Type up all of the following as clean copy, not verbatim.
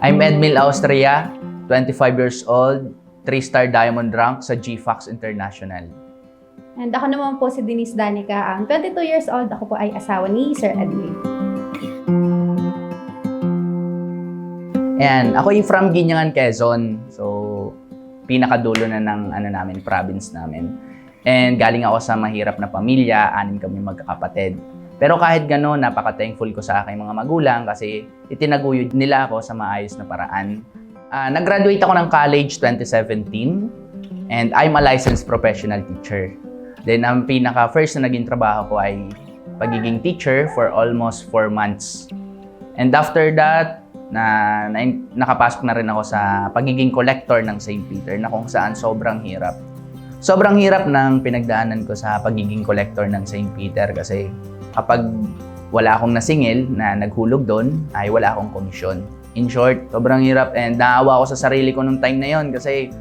I'm Edmil Austria, 25 years old, 3-star diamond rank sa GFAX International. And ako naman po si Denise Danica, ang 22 years old. Ako po ay asawa ni Sir Edwin. And ako yung from Guinangan, Quezon. So, pinakadulo na ng province namin. And galing ako sa mahirap na pamilya, 6 kami magkakapatid. Pero kahit gano'n, napaka-thankful ko sa aking mga magulang kasi itinaguyod nila ako sa maayos na paraan. Nag-graduate ako ng college 2017 and I'm a licensed professional teacher. Then ang pinaka-first na naging trabaho ko ay pagiging teacher for almost 4 months. And after that, nakapasok na rin ako sa pagiging collector ng St. Peter na kung saan sobrang hirap. Sobrang hirap ng pinagdaanan ko sa pagiging collector ng St. Peter kasi kapag wala akong nasingil na naghulog doon, ay wala akong komisyon. In short, sobrang hirap and naawa ako sa sarili ko nung time na yon kasi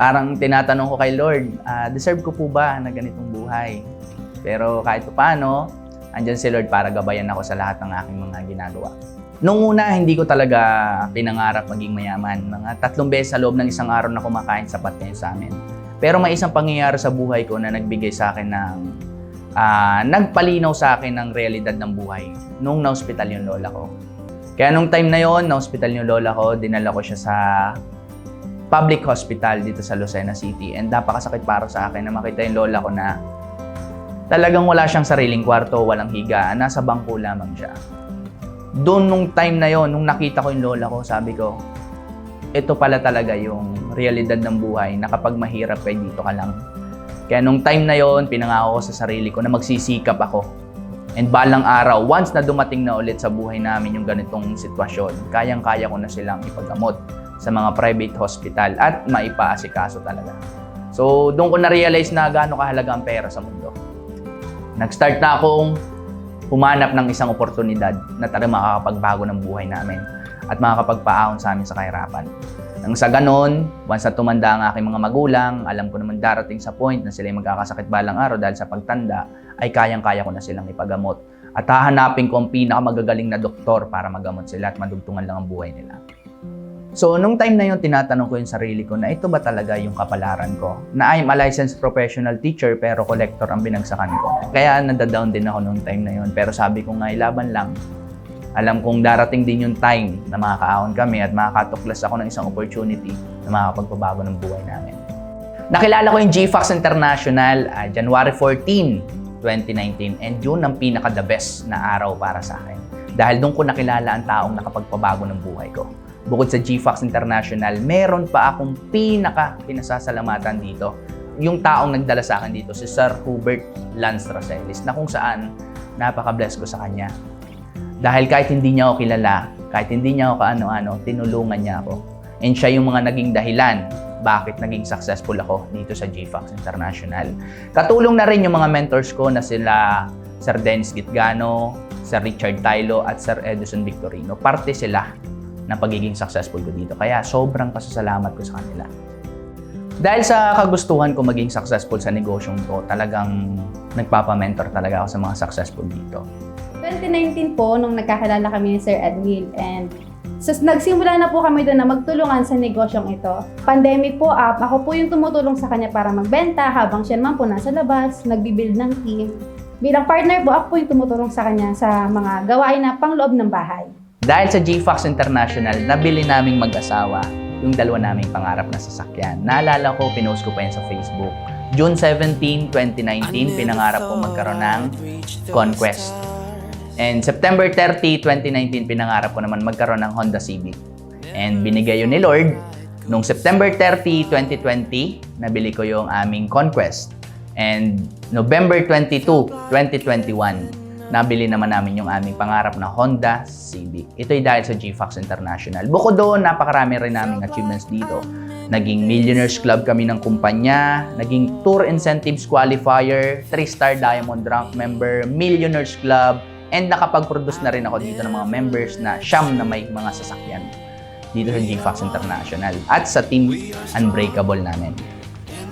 parang tinatanong ko kay Lord, deserve ko po ba na ganitong buhay? Pero kahit paano, andyan si Lord para gabayan ako sa lahat ng aking mga ginagawa. Nung una, hindi ko talaga pinangarap maging mayaman. Mga 3 beses sa loob ng isang araw na kumakain, sapat na yun sa amin. Pero may isang pangyayari sa buhay ko na nagbigay sa akin ng nagpalinaw sa akin ng realidad ng buhay nung na-hospital yung lola ko. Kaya nung time na yon, na-hospital yung lola ko, dinala ko siya sa public hospital dito sa Lucena City. And napakasakit para sa akin na makita yung lola ko na talagang wala siyang sariling kwarto, walang higaan, nasa bangko lamang siya. Doon nung time na yon, nung nakita ko yung lola ko, sabi ko, ito pala talaga yung realidad ng buhay na kapag mahirap kay dito ka lang. Kaya nung time na yon, pinangako ko sa sarili ko na magsisikap ako. And balang araw, once na dumating na ulit sa buhay namin yung ganitong sitwasyon, kayang-kaya ko na silang ipagamot sa mga private hospital at maipaasikaso talaga. So, doon ko na-realize na gaano kahalaga ang pera sa mundo. Nag-start na akong humanap ng isang oportunidad na talagang makakapagbago ng buhay namin at makakapagpaahon sa amin sa kahirapan. Nang sa ganon, once na tumanda ang aking mga magulang, alam ko naman darating sa point na sila ay magkakasakit balang araw dahil sa pagtanda, ay kayang-kaya ko na silang ipagamot. At hahanapin ko ang pinakamagagaling na doktor para magamot sila at madugtungan lang ang buhay nila. So, nung time na yun, tinatanong ko yung sarili ko na ito ba talaga yung kapalaran ko? Na I'm a licensed professional teacher pero collector ang binagsakan ko. Kaya nadadown din ako nung time na yun. Pero sabi ko nga, laban lang. Alam kong darating din yung time na makakaahon kami at makakatuklas ako ng isang opportunity na makakapagpabago ng buhay namin. Nakilala ko yung GFAX International January 14, 2019 and yun ang pinaka-the best na araw para sa akin. Dahil doon ko nakilala ang taong nakapagpabago ng buhay ko. Bukod sa GFAX International, meron pa akong pinaka-pinasasalamatan dito. Yung taong nagdala sa akin dito, si Sir Hubert Lance Roselis, na kung saan napaka-bless ko sa kanya. Dahil kahit hindi niya ako kilala, kahit hindi niya ako kaano-ano, tinulungan niya ako. And siya yung mga naging dahilan bakit naging successful ako dito sa GFAX International. Katulong na rin yung mga mentors ko na sila Sir Dennis Gitgano, Sir Richard Tailo at Sir Edison Victorino. Parte sila ng pagiging successful ko dito. Kaya sobrang pasasalamat ko sa kanila. Dahil sa kagustuhan ko maging successful sa negosyong ko, talagang nagpapamentor talaga ako sa mga successful dito. 2019 po, nung nagkakilala kami ni Sir Edwin and nagsimula na po kami doon na magtulungan sa negosyong ito. Pandemic po, ako po yung tumutulong sa kanya para magbenta habang siya naman po nasa labas, nagbibuild ng team. Bilang partner po, ako po yung tumutulong sa kanya sa mga gawain na pangloob ng bahay. Dahil sa GFAX International, nabili naming mag-asawa yung 2 naming pangarap na sasakyan. Naalala ko, pinost ko pa yan sa Facebook. June 17, 2019, pinangarap ko magkaroon ng Conquest. And September 30, 2019, pinangarap ko naman magkaroon ng Honda Civic. And binigay yun ni Lord. Noong September 30, 2020, nabili ko yung aming Conquest. And November 22, 2021, nabili naman namin yung aming pangarap na Honda Civic. Ito'y dahil sa GFAX International. Bukod doon, napakarami rin naming achievements dito. Naging Millionaires Club kami ng kumpanya, naging Tour Incentives Qualifier, 3-star Diamond Rank member, Millionaires Club, and nakapag-produce na rin ako dito ng mga members na siyam na may mga sasakyan dito sa GFAX International at sa Team Unbreakable namin.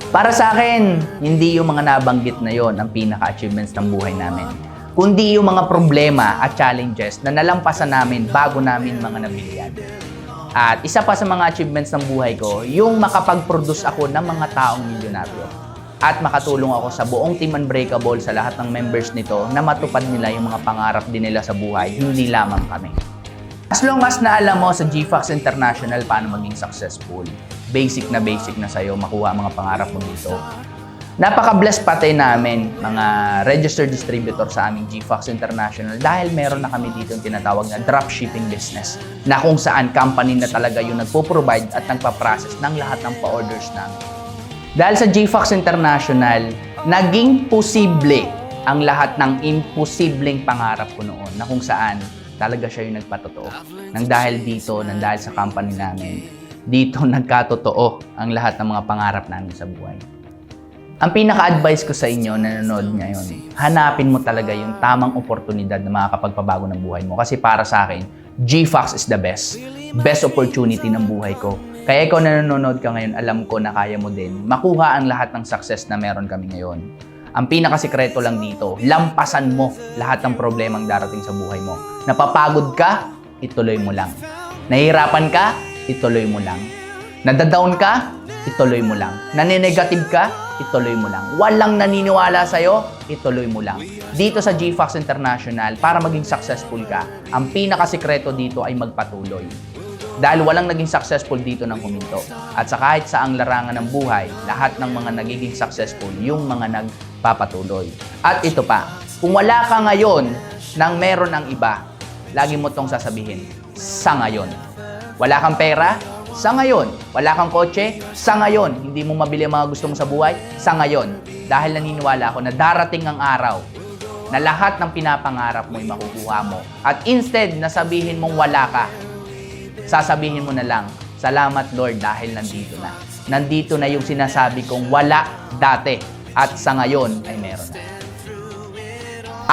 Para sa akin, hindi yung mga nabanggit na yon ang pinaka-achievements ng buhay namin, kundi yung mga problema at challenges na nalampasan namin bago namin mga nabilihan. At isa pa sa mga achievements ng buhay ko, yung makapag-produce ako ng mga taong milyonaryo. At makatulong ako sa buong Team Unbreakable, sa lahat ng members nito, na matupad nila yung mga pangarap din nila sa buhay, hindi lamang kami. As long as naalam mo sa GFAX International paano maging successful, basic na sa'yo makuha ang mga pangarap mo dito. Napaka-blessed pati namin, mga registered distributor sa aming GFAX International, dahil meron na kami dito yung tinatawag na dropshipping business, na kung saan company na talaga yung nagpo-provide at nagpa-process ng lahat ng pa-orders namin. Dahil sa GFAX International, naging posible ang lahat ng imposibleng pangarap ko noon, na kung saan talaga siya yung nagpatotoo. Nang dahil dito, nang dahil sa company namin, dito nagkatotoo ang lahat ng mga pangarap namin sa buhay. Ang pinaka-advice ko sa inyo na nanonood ngayon, hanapin mo talaga yung tamang oportunidad na makakapagpabago ng buhay mo. Kasi para sa akin, GFAX is the best. Best opportunity ng buhay ko. Kaya ikaw na nanonood ka ngayon, alam ko na kaya mo din makuha ang lahat ng success na meron kami ngayon. Ang pinakasikreto lang dito, lampasan mo lahat ng problemang darating sa buhay mo. Napapagod ka, ituloy mo lang. Nahihirapan ka, ituloy mo lang. Nadadown ka, ituloy mo lang. Naninegative ka, ituloy mo lang. Walang naniniwala sa'yo, ituloy mo lang. Dito sa GFAX International, para maging successful ka, ang pinakasikreto dito ay magpatuloy. Dahil walang naging successful dito ng huminto. At sa kahit saang larangan ng buhay, lahat ng mga nagiging successful, yung mga nagpapatuloy. At ito pa, kung wala ka ngayon nang meron ang iba, lagi mo tong sasabihin, sa ngayon. Wala kang pera? Sa ngayon. Wala kang kotse? Sa ngayon. Hindi mo mabili ang mga gusto mo sa buhay? Sa ngayon. Dahil naniniwala ako na darating ang araw na lahat ng pinapangarap mo ay makukuha mo. At instead na sabihin mong wala ka, sasabihin mo na lang, salamat Lord dahil nandito na. Nandito na yung sinasabi kong wala dati at sa ngayon ay meron na.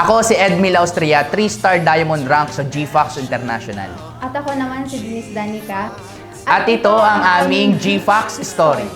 Ako si Edmil Austria, 3-star diamond rank sa GFAX International. At ako naman si Denise Danica. At ito ang aming GFAX story.